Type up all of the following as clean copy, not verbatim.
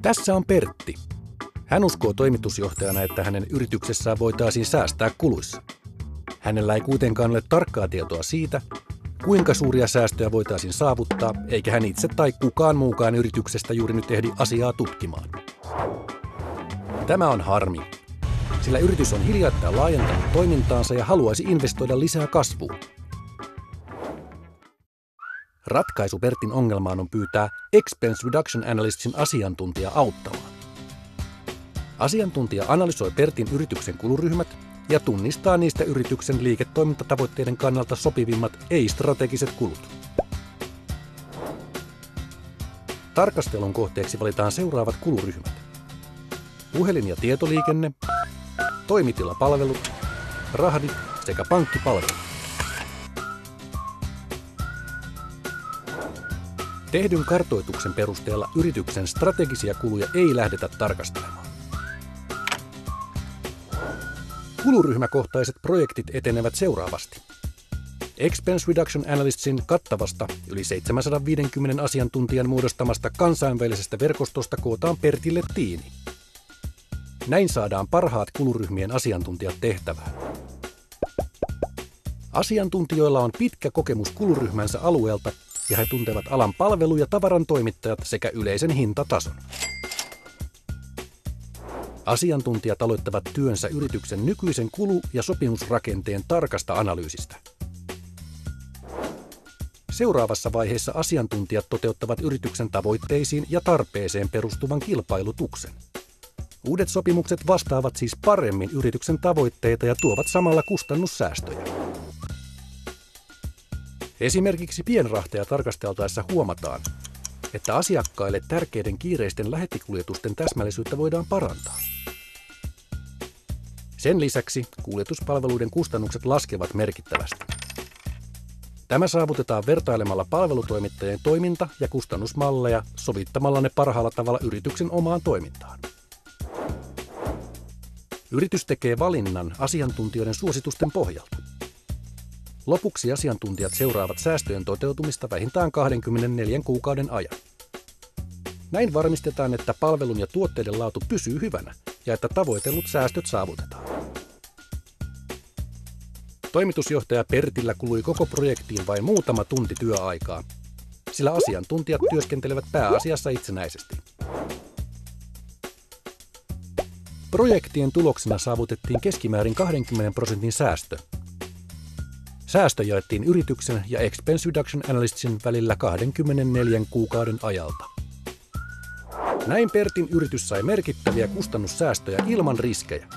Tässä on Pertti. Hän uskoo toimitusjohtajana, että hänen yrityksessään voitaisiin säästää kuluissa. Hänellä ei kuitenkaan ole tarkkaa tietoa siitä, kuinka suuria säästöjä voitaisiin saavuttaa, eikä hän itse tai kukaan muukaan yrityksestä juuri nyt ehdi asiaa tutkimaan. Tämä on harmi, sillä yritys on hiljattain laajentanut toimintaansa ja haluaisi investoida lisää kasvuun. Ratkaisu Pertin ongelmaan on pyytää Expense Reduction Analystsin asiantuntija auttamaan. Asiantuntija analysoi Pertin yrityksen kuluryhmät ja tunnistaa niistä yrityksen liiketoimintatavoitteiden kannalta sopivimmat ei-strategiset kulut. Tarkastelun kohteeksi valitaan seuraavat kuluryhmät: puhelin- ja tietoliikenne, toimitilapalvelut, rahdit sekä pankkipalvelut. Tehdyn kartoituksen perusteella yrityksen strategisia kuluja ei lähdetä tarkastelemaan. Kuluryhmäkohtaiset projektit etenevät seuraavasti. Expense Reduction Analystsin kattavasta yli 750 asiantuntijan muodostamasta kansainvälisestä verkostosta kootaan Pertille tiimi. Näin saadaan parhaat kuluryhmien asiantuntijat tehtävään. Asiantuntijoilla on pitkä kokemus kuluryhmänsä alueelta ja he tuntevat alan palvelu- ja tavarantoimittajat sekä yleisen hintatason. Asiantuntijat aloittavat työnsä yrityksen nykyisen kulu- ja sopimusrakenteen tarkasta analyysistä. Seuraavassa vaiheessa asiantuntijat toteuttavat yrityksen tavoitteisiin ja tarpeeseen perustuvan kilpailutuksen. Uudet sopimukset vastaavat siis paremmin yrityksen tavoitteita ja tuovat samalla kustannussäästöjä. Esimerkiksi pienrahteja tarkasteltaessa huomataan, että asiakkaille tärkeiden kiireisten lähettikuljetusten täsmällisyyttä voidaan parantaa. Sen lisäksi kuljetuspalveluiden kustannukset laskevat merkittävästi. Tämä saavutetaan vertailemalla palvelutoimittajien toiminta- ja kustannusmalleja sovittamalla ne parhaalla tavalla yrityksen omaan toimintaan. Yritys tekee valinnan asiantuntijoiden suositusten pohjalta. Lopuksi asiantuntijat seuraavat säästöjen toteutumista vähintään 24 kuukauden ajan. Näin varmistetaan, että palvelun ja tuotteiden laatu pysyy hyvänä ja että tavoitellut säästöt saavutetaan. Toimitusjohtaja Pertillä kului koko projektiin vain muutama tunti työaikaa, sillä asiantuntijat työskentelevät pääasiassa itsenäisesti. Projektien tuloksena saavutettiin keskimäärin 20% säästö. Säästö jaettiin yrityksen ja Expense Reduction Analystsin välillä 24 kuukauden ajalta. Näin Pertin yritys sai merkittäviä kustannussäästöjä ilman riskejä.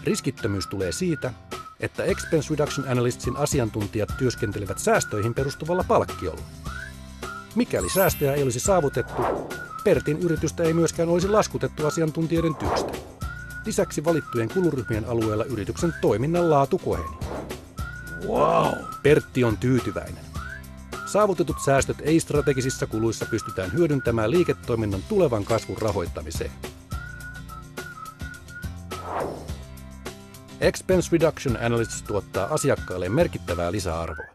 Riskittömyys tulee siitä, että Expense Reduction Analystsin asiantuntijat työskentelevät säästöihin perustuvalla palkkiolla. Mikäli säästöjä ei olisi saavutettu, Pertin yritystä ei myöskään olisi laskutettu asiantuntijoiden työstä. Lisäksi valittujen kuluryhmien alueella yrityksen toiminnan laatu koheni. Wow! Pertti on tyytyväinen. Saavutetut säästöt ei-strategisissa kuluissa pystytään hyödyntämään liiketoiminnan tulevan kasvun rahoittamiseen. Expense Reduction Analysts tuottaa asiakkaille merkittävää lisäarvoa.